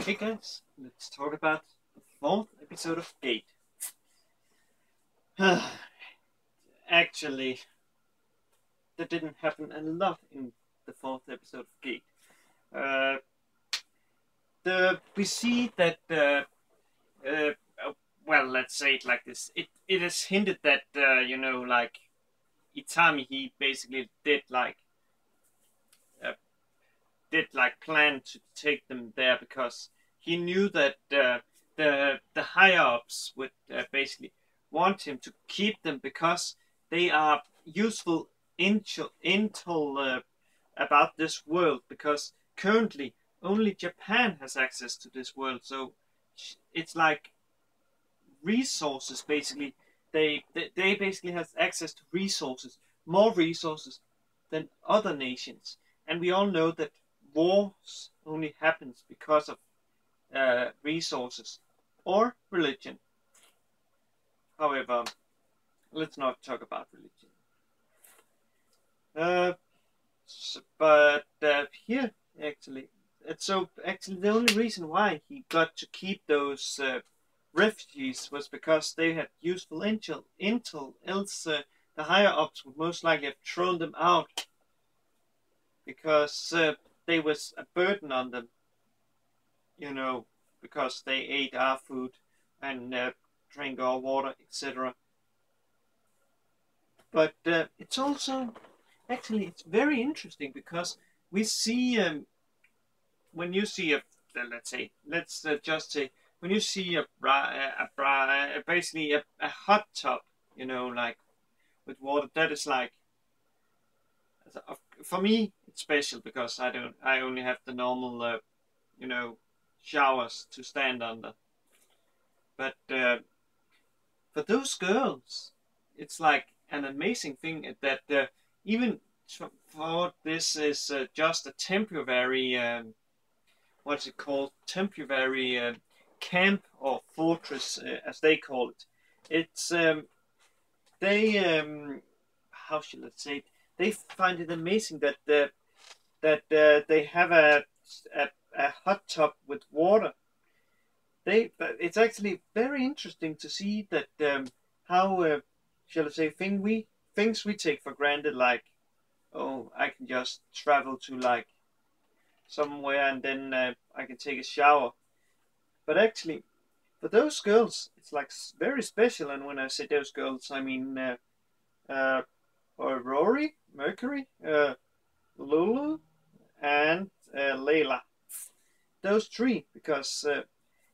Hey guys, let's talk about the fourth episode of Gate. Actually, there didn't happen a lot in the fourth episode of Gate. Uh, we see that well, let's say it like this. It is hinted that like Itami, he basically uh, did like plan to take them there because he knew that the higher ups would basically want him to keep them because they are useful intel about this world, because currently only Japan has access to this world. So it's like resources basically. They basically have access to resources, more resources than other nations, and we all know that wars only happens because of resources or religion. However, let's not talk about religion. But here, actually, so actually the only reason why he got to keep those refugees was because they had useful intel. Else, the higher ups would most likely have thrown them out because they was a burden on them. Because they ate our food and drank our water, etc. But it's also actually it's very interesting because we see when you see let's just say when you see basically a hot tub, like with water, that is like, for me it's special because I only have the normal you know showers to stand under. But for those girls, it's like an amazing thing that even for this is just a temporary what's it called, temporary camp or fortress, as they call it. It's they how should I say it? They find it amazing that they have a hot tub with water. It's actually very interesting to see that how shall I say things we take for granted, like, oh, I can just travel to like somewhere and then I can take a shower. But actually, for those girls, it's like very special. And when I say those girls, I mean or Rory, Mercury, Lulu, and Layla. Those three, because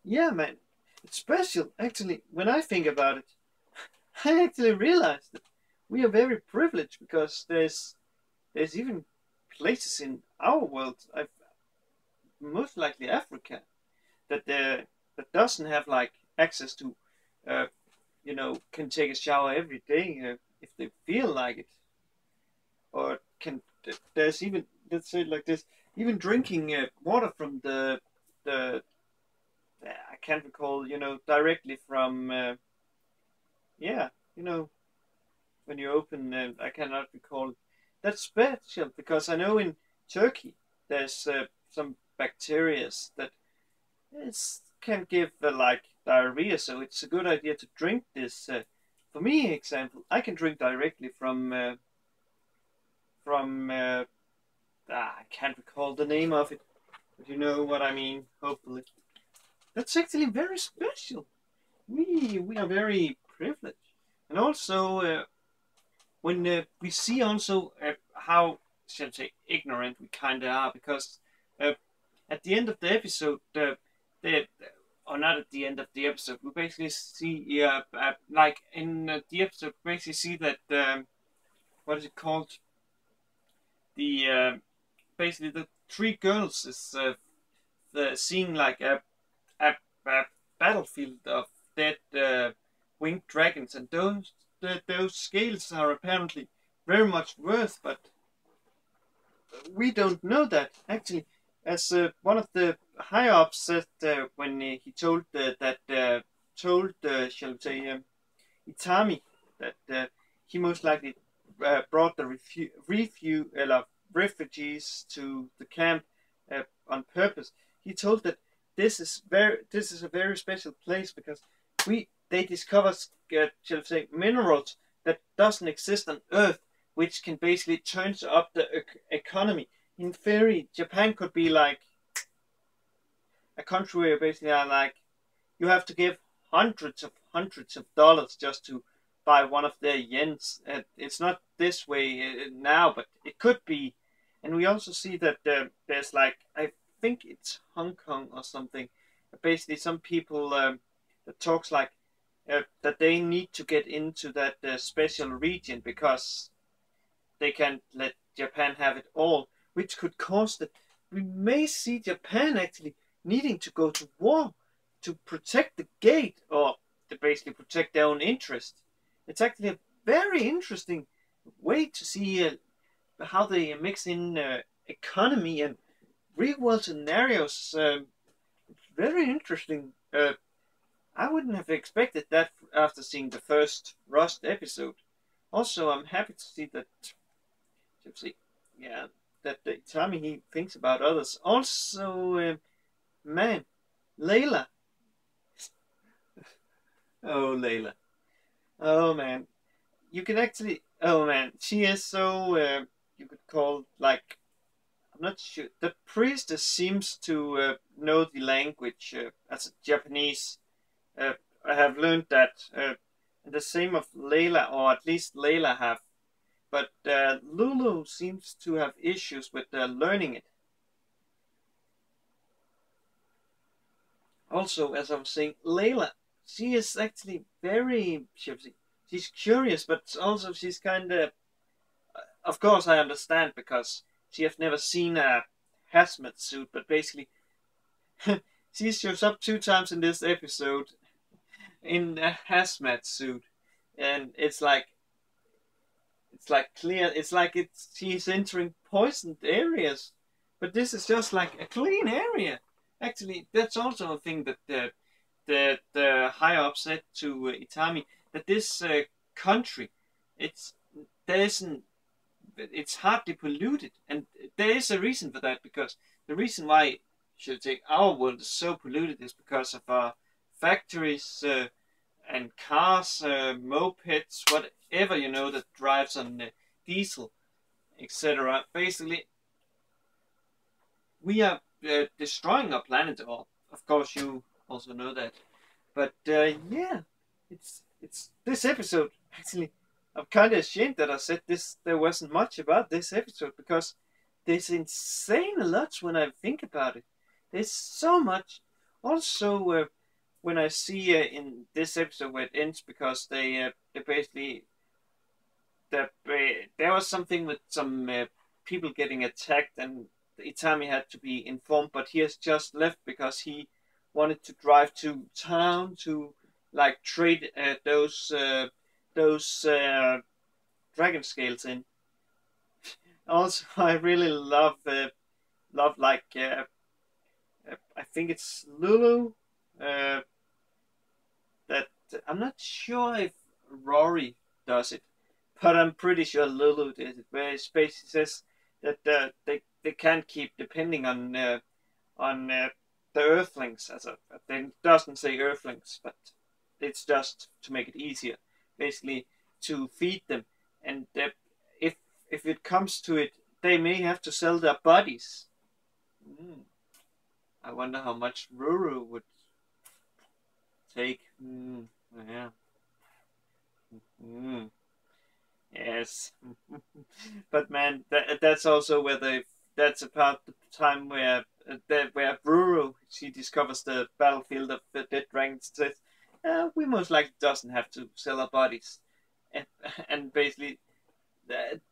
yeah, man, it's special. Actually, when I think about it, I actually realized that we are very privileged because there's even places in our world, most likely Africa, that doesn't have like access to, can take a shower every day if they feel like it, or can. There's even, let's say it like this, even drinking water from the I can't recall, directly from yeah, you know, when you open, I cannot recall. That's special because I know in Turkey there's some bacteria that can give like diarrhea, so it's a good idea to drink this. For me, example, I can drink directly from I can't recall the name of it, but you know what I mean. Hopefully, that's actually very special. We are very privileged, and also when we see also how, shall I say, ignorant we kind of are, because uh, at the end of the episode, they, or not at the end of the episode, we basically see, like in the episode, we basically see that, what is it called? The basically the three girls is seeing like a battlefield of dead winged dragons, and those scales are apparently very much worth, but we don't know that actually. As one of the higher ups said when he told shall we say, Itami, that he most likely brought the refugees to the camp on purpose. He told that this is a very special place because they discover, shall I say, minerals that doesn't exist on Earth, which can basically turn up the economy. In theory, Japan could be like a country where basically are like you have to give hundreds of dollars just to buy one of their yens. It's not this way now, but it could be. And we also see that there's like, I think it's Hong Kong or something. Basically, some people that talks like that they need to get into that special region because they can't let Japan have it all, which could cause that we may see Japan actually needing to go to war to protect the gate or to basically protect their own interest. It's actually a very interesting way to see how they mix in economy and real world scenarios. Very interesting. I wouldn't have expected that after seeing the first Rust episode. Also, I'm happy to see that. Yeah, that Itami he thinks about others. Also, man, Layla. Oh, Layla. Oh man, you can actually. Oh man, she is so. You could call like. I'm not sure. The priestess seems to know the language as a Japanese. I have learned that. The same of Layla, or at least Layla have. But Lulu seems to have issues with learning it. Also, as I was saying, Layla, she is actually very. She's curious, but also she's kind of. Of course, I understand because she has never seen a hazmat suit, but basically, she shows up 2 times in this episode in a hazmat suit, and it's like clear. It's like she's entering poisoned areas, but this is just like a clean area. Actually, that's also a thing that the higher up said to Itami that this country, it's there isn't it's hardly polluted, and there is a reason for that because the reason why should take our world is so polluted is because of factories and cars, mopeds, whatever that drives on diesel, etc. Basically, we are destroying our planet. Or, of course, you also know that. But yeah, it's this episode actually. I'm kind of ashamed that I said this. There wasn't much about this episode because there's insane a lot when I think about it. There's so much. Also, when I see in this episode where it ends, because they basically there was something with some people getting attacked, and Itami had to be informed, but he has just left because he wanted to drive to town to like trade those dragon scales in. Also, I really love like I think it's Lulu. Uh, that I'm not sure if Rory does it, but I'm pretty sure Lulu did it. Where Space says that they can't keep depending on the Earthlings as a. It doesn't say Earthlings, but it's just to make it easier, basically to feed them. And if it comes to it, they may have to sell their bodies. I wonder how much Ruru would take. Yeah. Yes. But man, that's also where that's about the time where where Ruru she discovers the battlefield of the dead dragons. Says, we most likely doesn't have to sell our bodies, and basically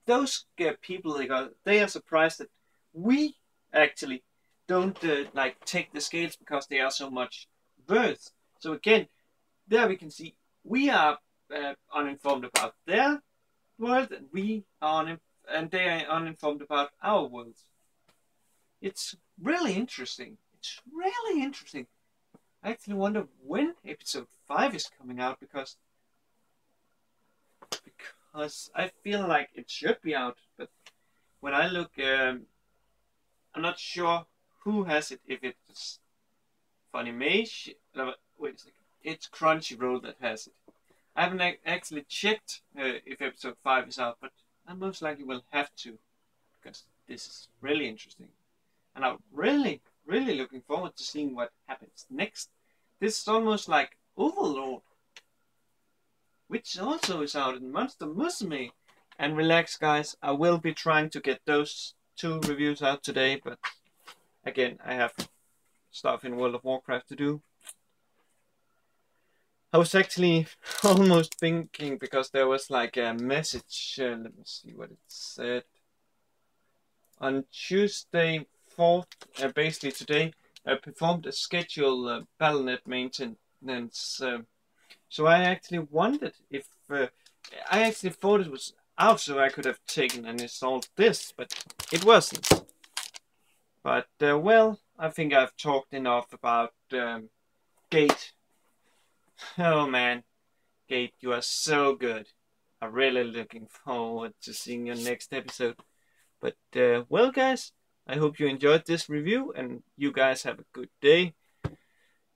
those people they are surprised that we actually don't like take the scales because they are so much worth. So again, there we can see we are uninformed about their world, and and they are uninformed about our world. It's really interesting. It's really interesting. I actually wonder when episode 5 is coming out because I feel like it should be out, but when I look, I'm not sure who has it. If it's Funimation. Wait a second. It's Crunchyroll that has it. I haven't actually checked if episode 5 is out, but I most likely will have to, because this is really interesting. And I'm really, really looking forward to seeing what happens next. This is almost like Overlord, which also is out in Monster Musume. And relax, guys, I will be trying to get those 2 reviews out today, but again, I have stuff in World of Warcraft to do. I was actually almost thinking, because there was like a message, let me see what it said. On Tuesday 4th, basically today, I performed a scheduled Battle.net maintenance. So I actually wondered if, I actually thought it was out so I could have taken and installed this, but it wasn't. But, well, I think I've talked enough about Gate. Oh man, Gate, you are so good. I'm really looking forward to seeing your next episode. But, well guys, I hope you enjoyed this review, and you guys have a good day.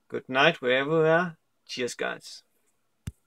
Good night wherever you are. Cheers guys.